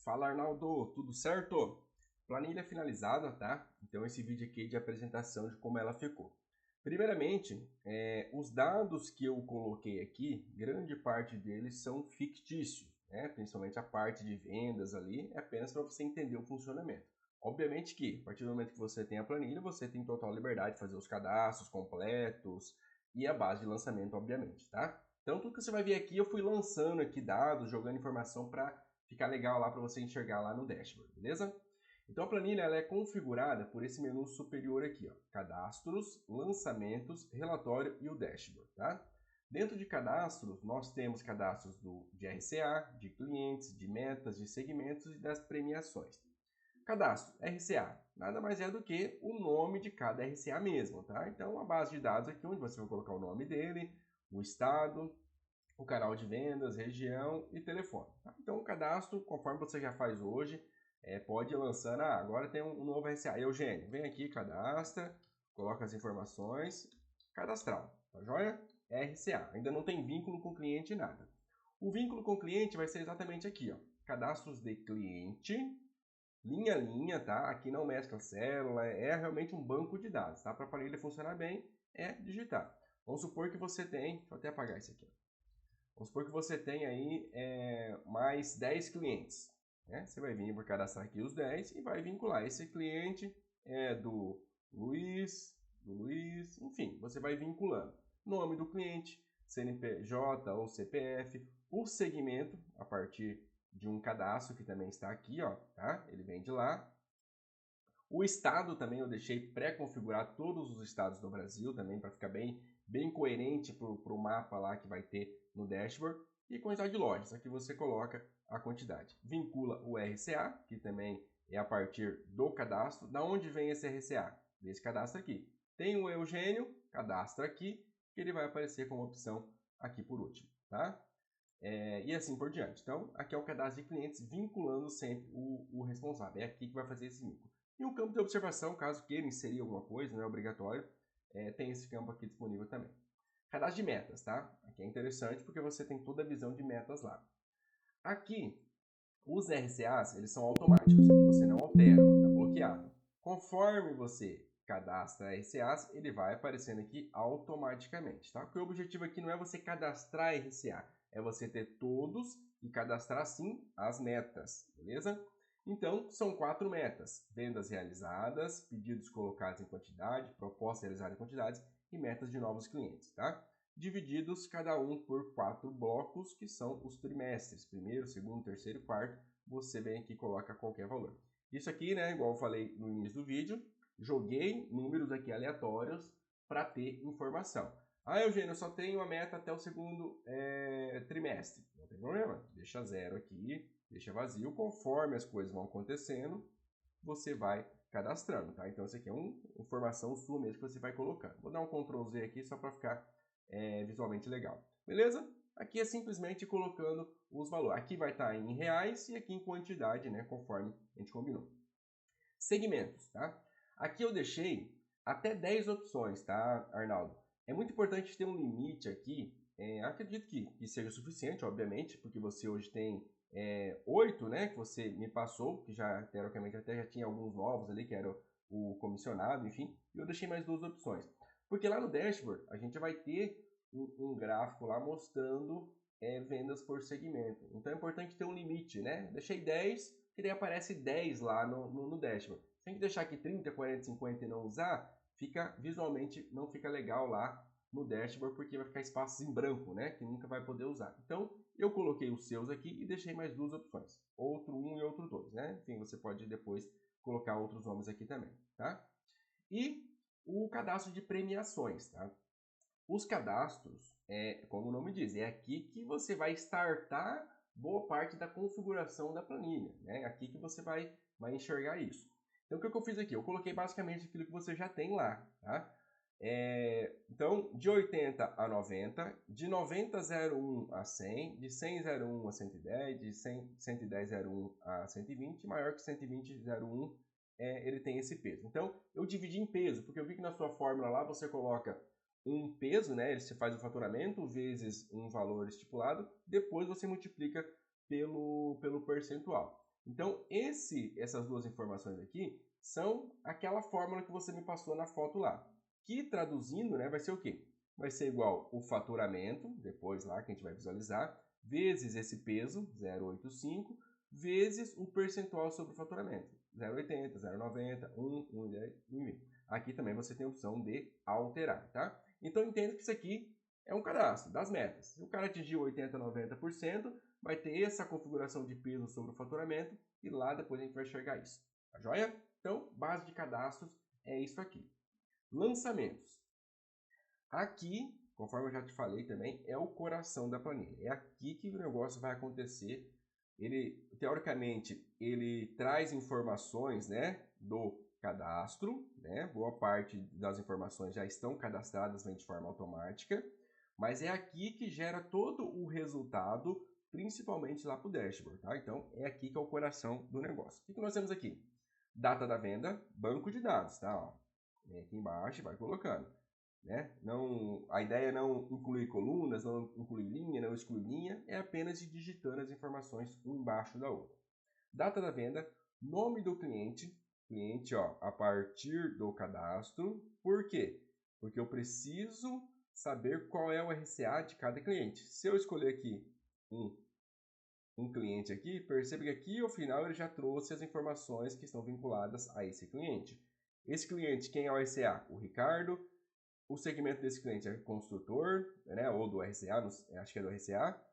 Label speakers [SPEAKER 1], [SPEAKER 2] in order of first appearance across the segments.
[SPEAKER 1] Fala, Arnaldo, tudo certo? Planilha finalizada, tá? Então esse vídeo aqui é de apresentação de como ela ficou. Primeiramente, os dados que eu coloquei aqui, grande parte deles são fictícios, né? Principalmente a parte de vendas ali, é apenas para você entender o funcionamento. Obviamente que, a partir do momento que você tem a planilha, você tem total liberdade de fazer os cadastros completos e a base de lançamento, obviamente, tá? Então tudo que você vai ver aqui, eu fui lançando aqui dados, jogando informação para ficar legal lá para você enxergar lá no dashboard, beleza? Então a planilha ela é configurada por esse menu superior aqui, ó, cadastros, lançamentos, relatório e o dashboard, tá? Dentro de cadastros, nós temos cadastros de RCA, de clientes, de metas, de segmentos e das premiações. Cadastro, RCA, nada mais é do que o nome de cada RCA mesmo, tá? Então a base de dados aqui onde você vai colocar o nome dele, o estado, o canal de vendas, região e telefone. Tá? Então o cadastro, conforme você já faz hoje, pode ir lançando, agora tem um novo RCA. Eugênio, vem aqui, cadastra, coloca as informações, cadastral, tá joia? RCA, ainda não tem vínculo com o cliente nada. O vínculo com o cliente vai ser exatamente aqui, ó, cadastros de cliente, linha a linha, tá? Aqui não mescla célula, é realmente um banco de dados, tá? Para a planilha funcionar bem, é digitar. Vamos supor que você tem, deixa eu até apagar isso aqui, ó. Vamos supor que você tem aí mais 10 clientes. Né? Você vai vir por cadastrar aqui os 10 e vai vincular. Esse cliente é do Luiz, enfim, você vai vinculando. Nome do cliente, CNPJ ou CPF, o segmento, a partir de um cadastro que também está aqui, ó, tá? Ele vem de lá. O estado também eu deixei pré-configurar todos os estados do Brasil também para ficar bem coerente para o mapa lá que vai ter no dashboard. E quantidade de lojas, aqui você coloca a quantidade. Vincula o RCA, que também é a partir do cadastro. Da onde vem esse RCA? Desse cadastro aqui. Tem o Eugênio, cadastra aqui, que ele vai aparecer como opção aqui por último, tá? E assim por diante. Então, aqui é o cadastro de clientes vinculando sempre o responsável. É aqui que vai fazer esse vínculo. E o campo de observação, caso queira inserir alguma coisa, não é obrigatório, tem esse campo aqui disponível também. Cadastro de metas, tá? Aqui é interessante porque você tem toda a visão de metas lá. Aqui, os RCAs, eles são automáticos, você não altera, está bloqueado. Conforme você cadastra RCAs, ele vai aparecendo aqui automaticamente, tá? Porque o objetivo aqui não é você cadastrar RCA, é você ter todos e cadastrar sim as metas, beleza? Então, são 4 metas: vendas realizadas, pedidos colocados em quantidade, propostas realizadas em quantidades e metas de novos clientes, tá? Divididos cada um por 4 blocos, que são os trimestres, primeiro, segundo, terceiro e quarto. Você vem aqui e coloca qualquer valor. Isso aqui, né, igual eu falei no início do vídeo, joguei números aqui aleatórios para ter informação. Eugênio, eu só tenho a meta até o segundo trimestre. Não tem problema, deixa zero aqui, deixa vazio. Conforme as coisas vão acontecendo, você vai cadastrando, tá? Então, isso aqui é uma informação sua mesmo que você vai colocando. Vou dar um Ctrl Z aqui só para ficar visualmente legal. Beleza? Aqui é simplesmente colocando os valores. Aqui vai estar em reais e aqui em quantidade, né? Conforme a gente combinou. Segmentos, tá? Aqui eu deixei até 10 opções, tá, Arnaldo? É muito importante ter um limite aqui. Acredito que seja suficiente, obviamente, porque você hoje tem 8, né? Que você me passou, que já, teoricamente, até já tinha alguns novos ali, que era o comissionado, enfim. E eu deixei mais 2 opções. Porque lá no dashboard, a gente vai ter um gráfico lá mostrando vendas por segmento. Então é importante ter um limite, né? Deixei 10, que daí aparece 10 lá no dashboard. Se a gente deixar aqui 30, 40, 50 e não usar, visualmente não fica legal lá no dashboard, porque vai ficar espaços em branco, né? Que nunca vai poder usar. Então, eu coloquei os seus aqui e deixei mais 2 opções. Outro 1 e outro 2, né? Enfim, você pode depois colocar outros nomes aqui também, tá? E o cadastro de premiações, tá? Os cadastros, como o nome diz, é aqui que você vai startar boa parte da configuração da planilha, né? É aqui que você vai enxergar isso. Então, o que eu fiz aqui? Eu coloquei basicamente aquilo que você já tem lá, tá? Então, de 80 a 90, de 90,01 a 100, de 100,01 a 110, de 110,01 a 120, maior que 120,01, ele tem esse peso. Então, eu dividi em peso, porque eu vi que na sua fórmula lá você coloca um peso, né? Você faz o faturamento vezes um valor estipulado, depois você multiplica pelo percentual. Então, essas duas informações aqui são aquela fórmula que você me passou na foto lá. Que traduzindo, né, vai ser o quê? Vai ser igual o faturamento, depois lá que a gente vai visualizar, vezes esse peso, 0,85, vezes o percentual sobre o faturamento, 0,80, 0,90, 1, 1,10, 1,20. Aqui também você tem a opção de alterar, tá? Então entenda que isso aqui é um cadastro das metas. Se o cara atingiu 80, 90%, vai ter essa configuração de peso sobre o faturamento e lá depois a gente vai enxergar isso. Tá joia? Então, base de cadastros é isso aqui. Lançamentos. Aqui, conforme eu já te falei também, é o coração da planilha. É aqui que o negócio vai acontecer. Ele, teoricamente, ele traz informações, né, do cadastro, né? Boa parte das informações já estão cadastradas, vem de forma automática, mas é aqui que gera todo o resultado, principalmente lá para o dashboard, tá? Então, é aqui que é o coração do negócio. O que nós temos aqui? Data da venda, banco de dados, tá? Ó, vem aqui embaixo e vai colocando. Né? Não, a ideia é não incluir colunas, não incluir linha, não excluir linha, é apenas ir digitando as informações uma embaixo da outra. Data da venda, nome do cliente, ó, a partir do cadastro. Por quê? Porque eu preciso saber qual é o RCA de cada cliente. Se eu escolher aqui um cliente aqui, perceba que aqui ao final ele já trouxe as informações que estão vinculadas a esse cliente. Esse cliente, quem é o RCA? O Ricardo. O segmento desse cliente é construtor, né, ou do RCA, acho que é do RCA.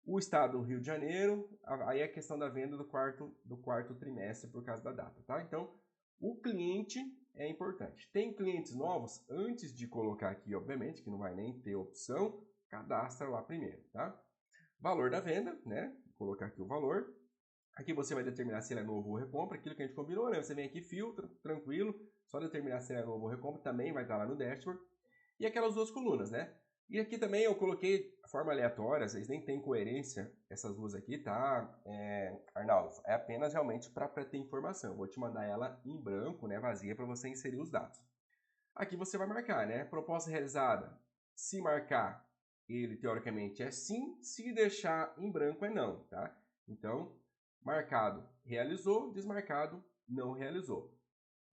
[SPEAKER 1] O estado do Rio de Janeiro, aí é a questão da venda do quarto trimestre por causa da data, tá? Então, o cliente é importante. Tem clientes novos? Antes de colocar aqui, obviamente, que não vai nem ter opção, cadastra lá primeiro, tá? Valor da venda, né? Vou colocar aqui o valor. Aqui você vai determinar se ele é novo ou recompra, aquilo que a gente combinou, né? Você vem aqui, filtra, tranquilo, só determinar se ele é novo ou recompra, também vai estar lá no dashboard. E aquelas duas colunas, né? E aqui também eu coloquei a forma aleatória, vocês nem tem coerência essas duas aqui, tá? Arnaldo, é apenas realmente para ter informação. Eu vou te mandar ela em branco, né, vazia, para você inserir os dados. Aqui você vai marcar, né? Proposta realizada. Se marcar, ele teoricamente é sim, se deixar em branco é não, tá? Então, marcado, realizou, desmarcado, não realizou.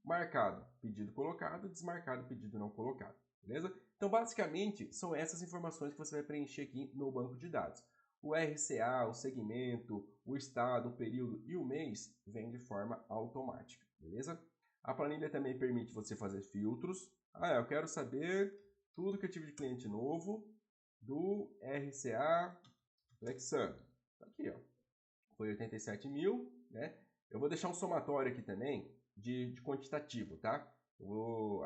[SPEAKER 1] Marcado, pedido colocado, desmarcado, pedido não colocado. Beleza? Então, basicamente, são essas informações que você vai preencher aqui no banco de dados. O RCA, o segmento, o estado, o período e o mês vem de forma automática, beleza? A planilha também permite você fazer filtros. Eu quero saber tudo que eu tive de cliente novo do RCA Alexandre. Aqui, ó. Foi 87 mil, né? Eu vou deixar um somatório aqui também de quantitativo, tá?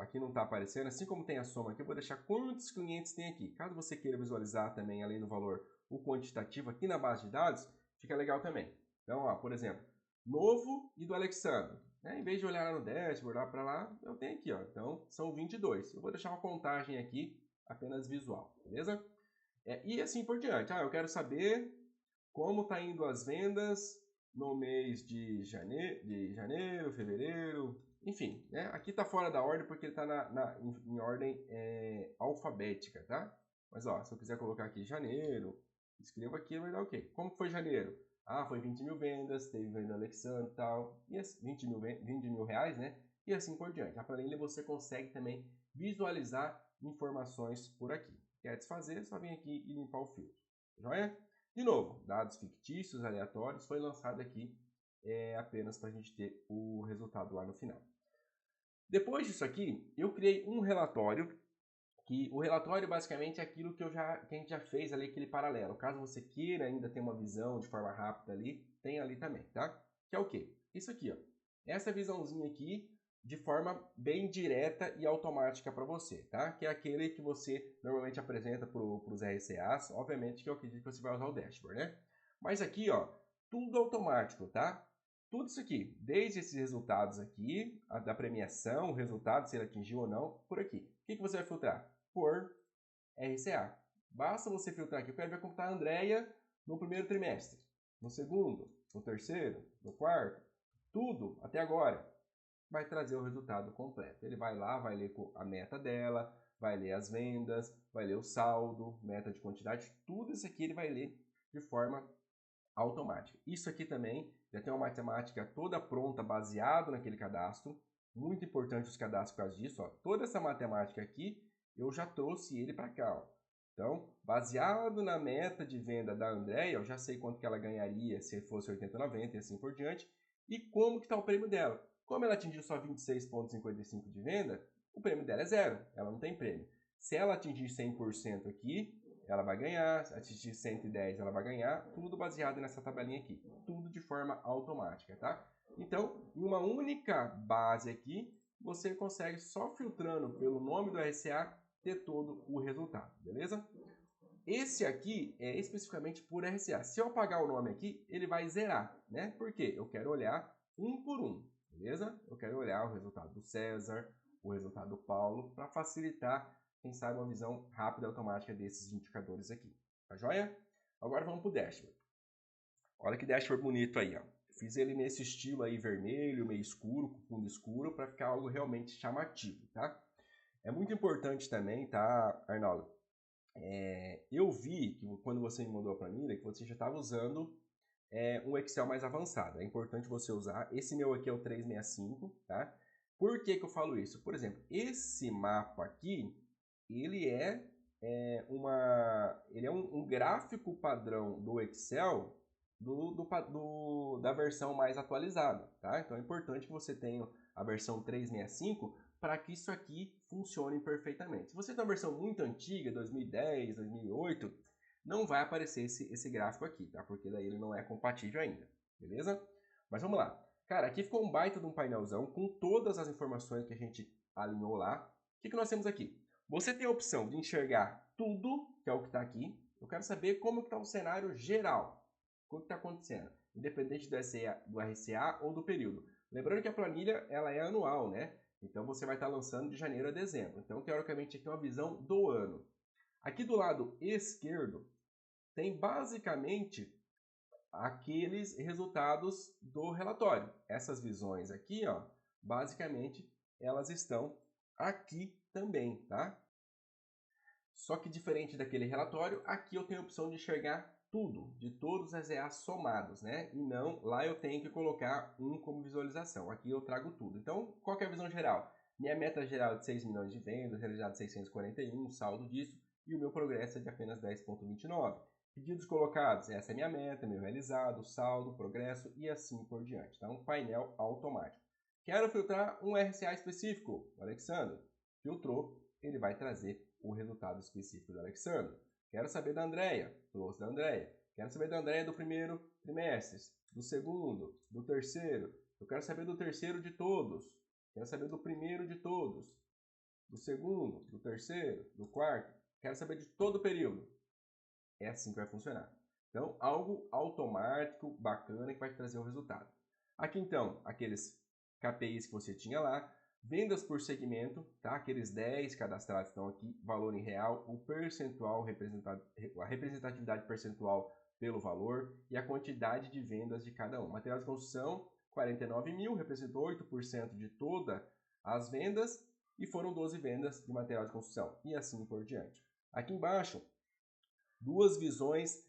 [SPEAKER 1] Aqui não está aparecendo, assim como tem a soma aqui, eu vou deixar quantos clientes tem aqui. Caso você queira visualizar também, além do valor, o quantitativo aqui na base de dados, fica legal também. Então, ó, por exemplo, novo e do Alexandre. Né? Em vez de olhar lá no dashboard, lá para lá, eu tenho aqui, ó. Então, são 22. Eu vou deixar uma contagem aqui, apenas visual, beleza? E assim por diante. Eu quero saber como está indo as vendas no mês de janeiro, fevereiro, enfim, né? Aqui está fora da ordem porque ele está em ordem alfabética, tá? Mas ó, se eu quiser colocar aqui janeiro, escreva aqui, vai dar o quê? Como foi janeiro? Foi 20 mil vendas, teve venda Alexandre e tal, e 20 mil reais, né? E assim por diante. A planilha você consegue também visualizar informações por aqui. Quer desfazer, só vem aqui e limpar o filtro. Joia? De novo, dados fictícios, aleatórios, foi lançado aqui apenas para a gente ter o resultado lá no final. Depois disso aqui, eu criei um relatório, que o relatório basicamente é aquilo que a gente já fez ali, aquele paralelo. Caso você queira ainda ter uma visão de forma rápida ali, tem ali também, tá? Que é o quê? Isso aqui, ó. Essa visãozinha aqui, de forma bem direta e automática para você, tá? Que é aquele que você normalmente apresenta para os RCAs, obviamente que eu acredito que você vai usar o dashboard, né? Mas aqui, ó, tudo automático, tá? Tudo isso aqui, desde esses resultados aqui, da premiação, o resultado, se ele atingiu ou não, por aqui. O que você vai filtrar? Por RCA. Basta você filtrar aqui, eu quero ver como está a Andrea no primeiro trimestre, no segundo, no terceiro, no quarto, tudo até agora vai trazer o resultado completo. Ele vai lá, vai ler a meta dela, vai ler as vendas, vai ler o saldo, meta de quantidade, tudo isso aqui ele vai ler de forma automática. Isso aqui também já tem uma matemática toda pronta, baseado naquele cadastro. Muito importante os cadastros por causa disso. Ó. Toda essa matemática aqui, eu já trouxe ele para cá. Ó. Então, baseado na meta de venda da Andréia, eu já sei quanto que ela ganharia se fosse 80,90 e assim por diante. E como que está o prêmio dela. Como ela atingiu só 26,55 de venda, o prêmio dela é zero. Ela não tem prêmio. Se ela atingir 100% aqui, ela vai ganhar, se atingir 110 ela vai ganhar, tudo baseado nessa tabelinha aqui, tudo de forma automática, tá? Então, em uma única base aqui, você consegue só filtrando pelo nome do RCA ter todo o resultado, beleza? Esse aqui é especificamente por RCA. Se eu apagar o nome aqui, ele vai zerar, né? Por quê? Eu quero olhar um por um, beleza? Eu quero olhar o resultado do César, o resultado do Paulo, para facilitar quem sabe uma visão rápida e automática desses indicadores aqui. Tá joia? Agora vamos para o dashboard. Olha que dashboard bonito aí, ó. Fiz ele nesse estilo aí vermelho, meio escuro, com fundo escuro, para ficar algo realmente chamativo, tá? É muito importante também, tá, Arnaldo? Eu vi que quando você me mandou a planilha, que você já estava usando um Excel mais avançado. É importante você usar. Esse meu aqui é o 365, tá? Por que que eu falo isso? Por exemplo, esse mapa aqui, ele é um gráfico padrão do Excel da versão mais atualizada, tá? Então é importante que você tenha a versão 365 para que isso aqui funcione perfeitamente. Se você tem uma versão muito antiga, 2010, 2008, não vai aparecer esse gráfico aqui, tá? Porque daí ele não é compatível ainda, beleza? Mas vamos lá. Cara, aqui ficou um baita de um painelzão com todas as informações que a gente alinhou lá. O que nós temos aqui? Você tem a opção de enxergar tudo, que é o que está aqui. Eu quero saber como está o cenário geral. O que está acontecendo? Independente do RCA ou do período. Lembrando que a planilha ela é anual, né? Então você vai estar lançando de janeiro a dezembro. Então, teoricamente, aqui é uma visão do ano. Aqui do lado esquerdo tem basicamente aqueles resultados do relatório. Essas visões aqui, ó, basicamente, elas estão aqui também, tá? Só que diferente daquele relatório, aqui eu tenho a opção de enxergar tudo, de todos os EAs somados, né? E não, lá eu tenho que colocar um como visualização. Aqui eu trago tudo. Então, qual que é a visão geral? Minha meta geral é de 6 milhões de vendas, realizado 641, saldo disso, e o meu progresso é de apenas 10,29. Pedidos colocados, essa é minha meta, meu realizado, saldo, progresso e assim por diante. Então, um painel automático. Quero filtrar um RCA específico, o Alexandre. Filtrou, ele vai trazer o resultado específico do Alexandre. Quero saber da Andréia, trouxe da Andréia. Quero saber da Andréia do primeiro trimestre, do segundo, do terceiro. Eu quero saber do terceiro de todos. Quero saber do primeiro de todos, do segundo, do terceiro, do quarto. Quero saber de todo o período. É assim que vai funcionar. Então, algo automático, bacana, que vai trazer o resultado. Aqui, então, aqueles KPIs que você tinha lá. Vendas por segmento, tá? Aqueles 10 cadastrados estão aqui, valor em real, o percentual, a representatividade percentual pelo valor e a quantidade de vendas de cada um. Material de construção, 49 mil, representou 8% de todas as vendas e foram 12 vendas de material de construção e assim por diante. Aqui embaixo, duas visões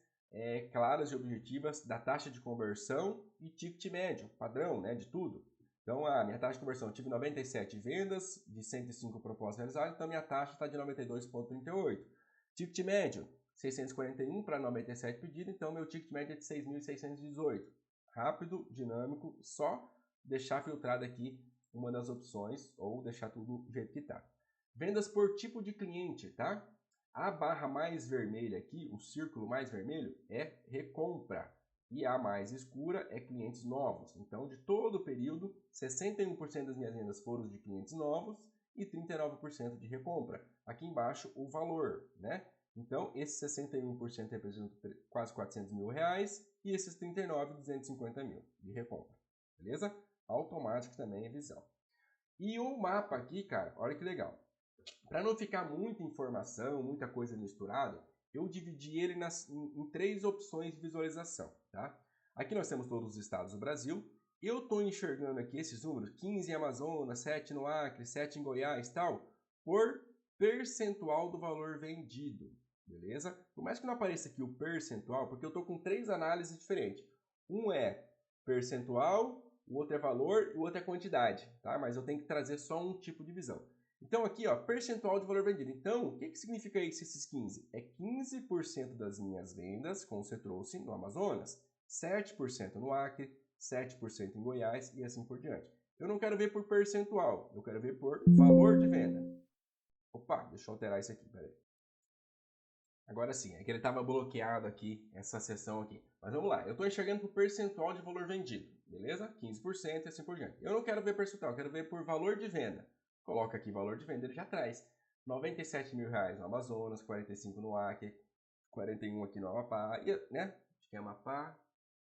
[SPEAKER 1] claras e objetivas da taxa de conversão e ticket médio, padrão, né, de tudo. Então, a minha taxa de conversão, eu tive 97 vendas de 105 propostas realizadas, então minha taxa está de 92,38. Ticket médio, 641 para 97 pedidos, então meu ticket médio é de 6.618. Rápido, dinâmico, só deixar filtrado aqui uma das opções ou deixar tudo do jeito que está. Vendas por tipo de cliente, tá? A barra mais vermelha aqui, o círculo mais vermelho, é recompra. E a mais escura é clientes novos. Então, de todo o período, 61% das minhas vendas foram de clientes novos e 39% de recompra. Aqui embaixo, o valor, né? Então, esse 61% representa quase 400 mil reais e esses 39, 250 mil de recompra. Beleza? Automático também é visão. E o mapa aqui, cara, olha que legal. Para não ficar muita informação, muita coisa misturada, eu dividi ele em 3 opções de visualização, tá? Aqui nós temos todos os estados do Brasil. Eu estou enxergando aqui esses números, 15 em Amazonas, 7 no Acre, 7 em Goiás, tal, por percentual do valor vendido, beleza? Por mais que não apareça aqui o percentual, porque eu estou com 3 análises diferentes. Um é percentual, o outro é valor e o outro é quantidade, tá? Mas eu tenho que trazer só um tipo de visão. Então aqui, ó, percentual de valor vendido. Então, o que significa isso, esses 15? É 15% das minhas vendas, como você trouxe, no Amazonas, 7% no Acre, 7% em Goiás e assim por diante. Eu não quero ver por percentual, eu quero ver por valor de venda. Opa, deixa eu alterar isso aqui, peraí. Agora sim, é que ele estava bloqueado aqui, essa seção aqui. Mas vamos lá, eu estou enxergando por percentual de valor vendido, beleza? 15% e assim por diante. Eu não quero ver percentual, eu quero ver por valor de venda. Coloca aqui valor de venda, ele já traz. R$97 mil no Amazonas, 45 no Acre, 41 aqui no Amapá, e, né? Acho que é Amapá,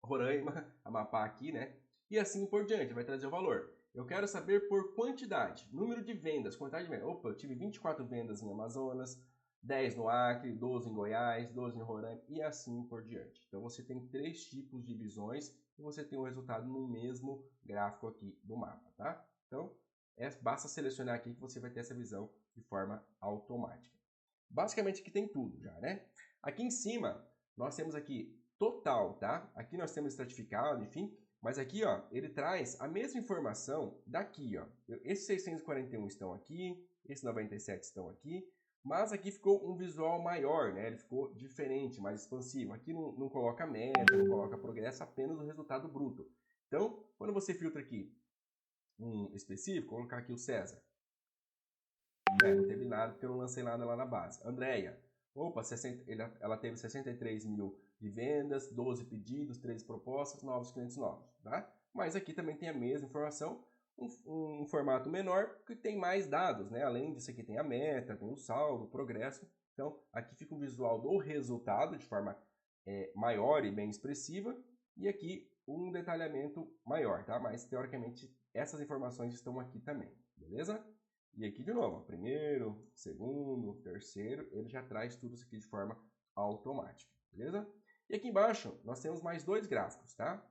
[SPEAKER 1] Roraima, Amapá aqui, né? E assim por diante, vai trazer o valor. Eu quero saber por quantidade, número de vendas, quantidade de vendas. Opa, eu tive 24 vendas em Amazonas, 10 no Acre, 12 em Goiás, 12 em Roraima e assim por diante. Então você tem 3 tipos de visões e você tem o resultado no mesmo gráfico aqui do mapa, tá? Então, basta selecionar aqui que você vai ter essa visão de forma automática. Basicamente aqui tem tudo já, né? Aqui em cima, nós temos aqui total, tá? Aqui nós temos estratificado, enfim, mas aqui, ó, ele traz a mesma informação daqui, ó. Esses 641 estão aqui, esses 97 estão aqui, mas aqui ficou um visual maior, né? Ele ficou diferente, mais expansivo. Aqui não coloca meta, não coloca progresso, apenas o resultado bruto. Então, quando você filtra aqui um específico, vou colocar aqui o César. Não teve nada porque eu não lancei nada lá na base. Andréia, opa, ela teve 63 mil de vendas, 12 pedidos, 13 propostas, novos clientes novos, tá? Mas aqui também tem a mesma informação, um formato menor, que tem mais dados, né? Além disso aqui tem a meta, tem o saldo, o progresso. Então, aqui fica um visual do resultado de forma maior e bem expressiva, e aqui um detalhamento maior, tá? Mas, teoricamente, essas informações estão aqui também, beleza? E aqui de novo, primeiro, segundo, terceiro, ele já traz tudo isso aqui de forma automática, beleza? E aqui embaixo nós temos mais 2 gráficos, tá?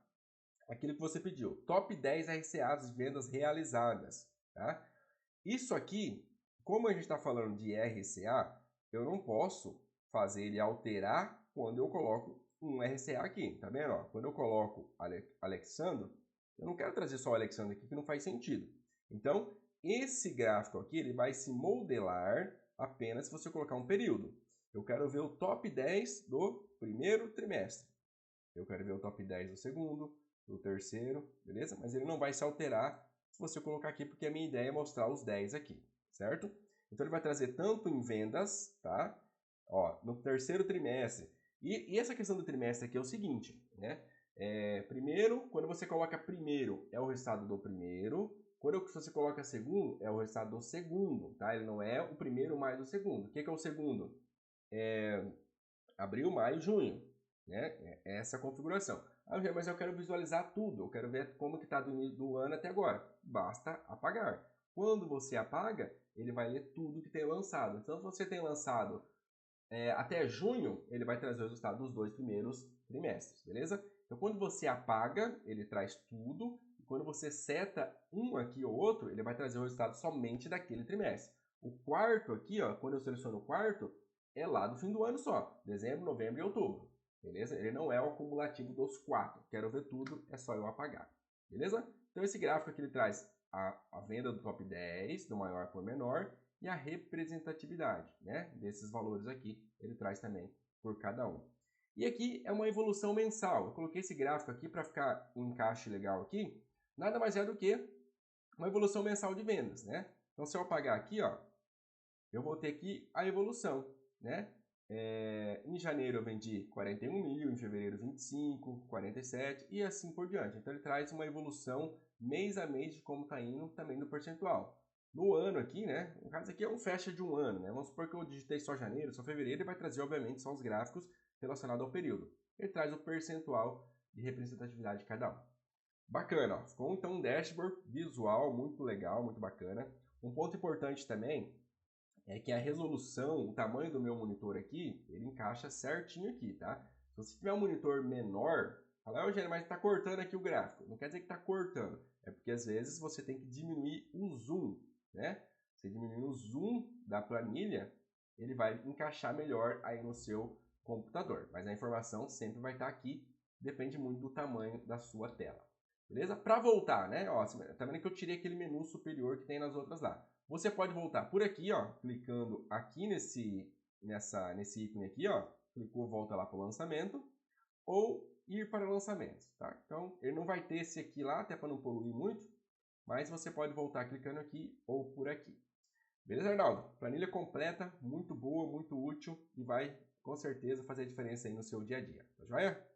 [SPEAKER 1] Aquilo que você pediu, top 10 RCAs de vendas realizadas, tá? Isso aqui, como a gente está falando de RCA, eu não posso fazer ele alterar quando eu coloco um RCA aqui, tá vendo? Ó, quando eu coloco Alexandro, eu não quero trazer só o Alexandro aqui, que não faz sentido. Então, esse gráfico aqui ele vai se modelar apenas se você colocar um período. Eu quero ver o top 10 do primeiro trimestre. Eu quero ver o top 10 do segundo, do terceiro, beleza? Mas ele não vai se alterar se você colocar aqui, porque a minha ideia é mostrar os 10 aqui, certo? Então ele vai trazer tanto em vendas, tá? Ó, no terceiro trimestre. E essa questão do trimestre aqui é o seguinte, né? Primeiro, quando você coloca primeiro, é o resultado do primeiro. Quando você coloca segundo, é o resultado do segundo, tá? Ele não é o primeiro mais o segundo. O que é o segundo? Abril, maio, junho, né? É essa a configuração. Mas eu quero visualizar tudo, eu quero ver como que está do início do ano até agora. Basta apagar. Quando você apaga, ele vai ler tudo que tem lançado. Então, se você tem lançado até junho, ele vai trazer o resultado dos 2 primeiros trimestres, beleza? Então, quando você apaga, ele traz tudo. E quando você seta um aqui ou outro, ele vai trazer o resultado somente daquele trimestre. O quarto aqui, ó, quando eu seleciono o quarto, é lá do fim do ano só. Dezembro, novembro e outubro. Beleza? Ele não é o acumulativo dos 4. Quero ver tudo, é só eu apagar. Beleza? Então, esse gráfico aqui ele traz a venda do top 10, do maior por menor, e a representatividade, né, desses valores aqui, ele traz também por cada um. E aqui é uma evolução mensal. Eu coloquei esse gráfico aqui para ficar um encaixe legal aqui. Nada mais é do que uma evolução mensal de vendas, né? Então, se eu apagar aqui, ó, eu vou ter aqui a evolução, né? Em janeiro eu vendi 41 mil, em fevereiro 25, 47 e assim por diante. Então, ele traz uma evolução mês a mês de como está indo também do percentual. No ano aqui, né? No caso aqui é um fecha de um ano, né? Vamos supor que eu digitei só janeiro, só fevereiro, ele vai trazer, obviamente, só os gráficos relacionados ao período. Ele traz o percentual de representatividade de cada um. Bacana, ó. Ficou então um dashboard visual muito legal, muito bacana. Um ponto importante também é que a resolução, o tamanho do meu monitor aqui, ele encaixa certinho aqui, tá? Se você tiver um monitor menor, fala, Eugênio, mas está cortando aqui o gráfico. Não quer dizer que está cortando, é porque às vezes você tem que diminuir o zoom, né? Você diminuindo o zoom da planilha, ele vai encaixar melhor aí no seu computador. Mas a informação sempre vai estar aqui, depende muito do tamanho da sua tela. Beleza? Para voltar, né? Ó, tá vendo que eu tirei aquele menu superior que tem nas outras lá. Você pode voltar por aqui, ó, clicando aqui nesse ícone aqui, ó. Clicou, volta lá para o lançamento. Ou ir para lançamentos, tá? Então, ele não vai ter esse aqui lá, até para não poluir muito. Mas você pode voltar clicando aqui ou por aqui. Beleza, Arnaldo? Planilha completa, muito boa, muito útil e vai com certeza fazer a diferença aí no seu dia a dia. Tá joia?